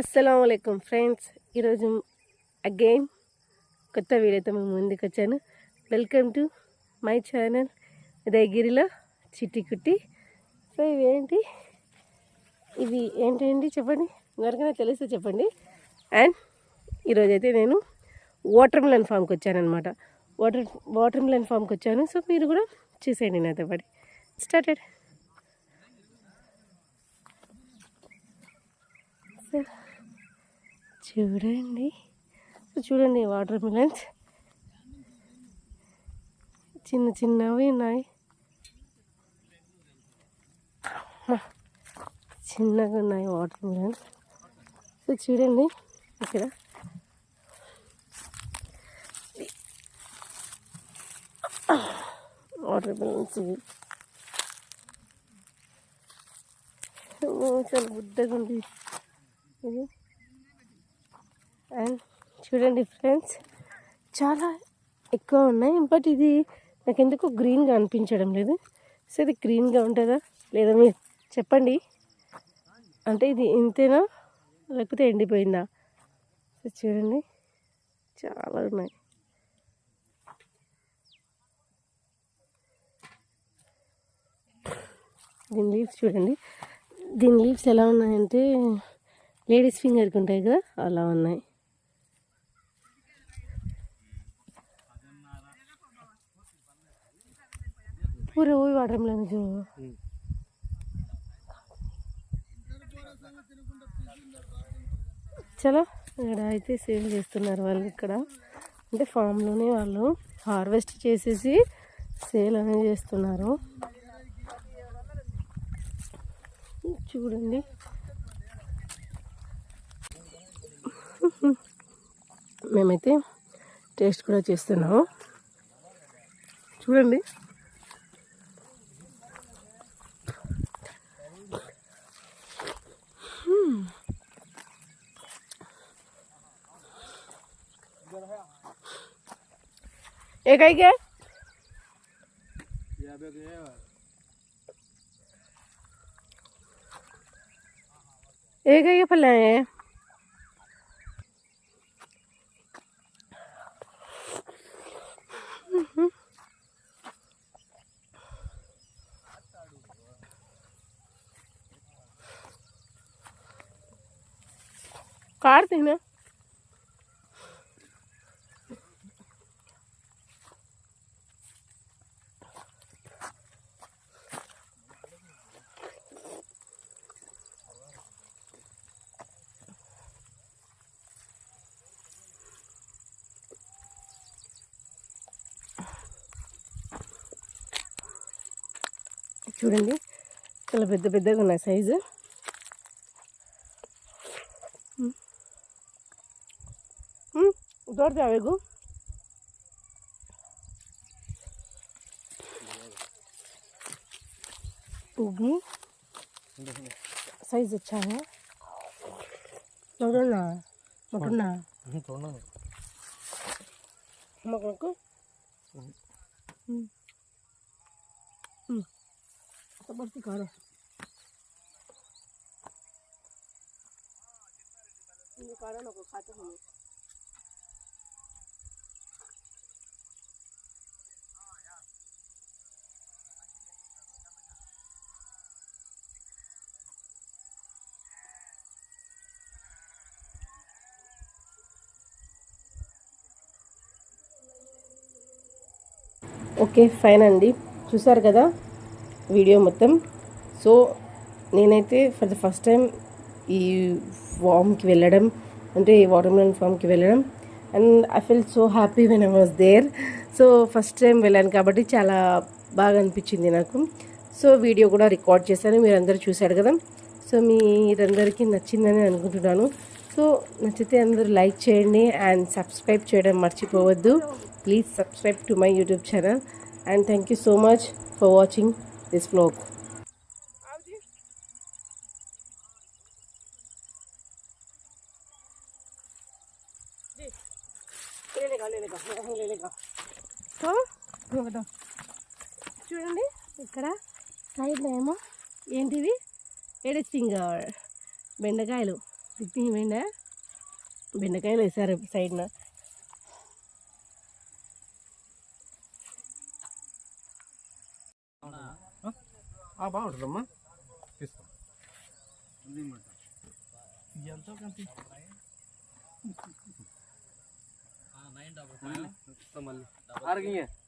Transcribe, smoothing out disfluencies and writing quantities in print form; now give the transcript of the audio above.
అస్సలాముఅలైకుం friends, ఈరోజు again కొత్త వీడియోతో మేము ముందుకు వచ్చాను. వెల్కమ్ టు మై ఛానల్ ఉదయగిరిలో చిట్టి కుట్టి. సో ఇవి ఏంటండి చెప్పండి, ఎవరికైనా తెలిస్తే చెప్పండి. అండ్ ఈరోజైతే నేను వాటర్ మిలన్ ఫామ్కి వచ్చానమాట. వాటర్ మిలన్ ఫామ్కి వచ్చాను. సో మీరు కూడా చూసేయండి నాతో పాటు. స్టార్టెడ్. చూడండి వాటర్ మిలన్స్ చిన్న చిన్నవి ఉన్నాయి, చిన్నగా ఉన్నాయి వాటర్ మిలన్స్. సో చూడండి ఇక్కడ వాటర్ మిలన్స్ ఇవి చాలా బుడ్డగా ఉంది ఇది. అండ్ చూడండి ఫ్రెండ్స్, చాలా ఎక్కువ ఉన్నాయి. బట్ ఇది నాకు ఎందుకు గ్రీన్గా అనిపించడం లేదు. సో ఇది గ్రీన్గా ఉంటుందా లేదా మీరు చెప్పండి. అంటే ఇది ఇంతేనా లేకపోతే ఎండిపోయిందా? సో చూడండి చాలా ఉన్నాయి. దీని లీవ్స్ చూడండి. దీని లీవ్స్ ఎలా ఉన్నాయంటే లేడీస్ ఫింగర్కి ఉంటాయి కదా, అలా ఉన్నాయి. पूरे वही वाटर मिलन जो చలో ఇక్కడ అయితే సేల్ చేస్తున్నారు వాళ్ళు. ఇక్కడ అంటే ఫామ్లోనే వాళ్ళు హార్వెస్ట్ చేసేసి సేల్ అనేది చేస్తున్నారు. చూడండి మేమైతే టేస్ట్ కూడా చేస్తున్నాము. చూడండి एक आई क्या एक आई फल है. काट देना. చూడండి చాలా పెద్ద పెద్దగా ఉన్నాయి సైజు. దూర జావేగు ఇది సైజ్ अच्छा है. తోడనా మొట్టనా మగకు बढ़ती करो. कारण को खाते हैं. ఓకే ఫైన్ అండి, చూసారు కదా వీడియో మొత్తం. సో నేనైతే ఫర్ ద ఫస్ట్ టైం ఈ ఫామ్కి వెళ్ళడం, అంటే ఈ వాటర్ మిలన్ ఫామ్కి వెళ్ళడం. And I feel so happy when I was there. So first time వెళ్ళాను కాబట్టి చాలా బాగా అనిపించింది నాకు. సో వీడియో కూడా రికార్డ్ చేశాను, మీరందరూ చూశారు కదా. సో మీరందరికీ నచ్చిందని అనుకుంటున్నాను. సో నచ్చితే అందరూ లైక్ చేయండి అండ్ సబ్స్క్రైబ్ చేయడం మర్చిపోవద్దు. Please subscribe to my YouTube channel. And thank you so much for watching this vlog. చూడండి ఇక్కడ సైడ్లో ఏమో ఏంటిది లేడీస్ ఫింగర్ బెండకాయలు. తిత్తి వేయండా బెండకాయలు వేసారు సైడ్న. బాగుంటుందమ్మా, తీసుకో. ఎంతో కంటే మళ్ళీ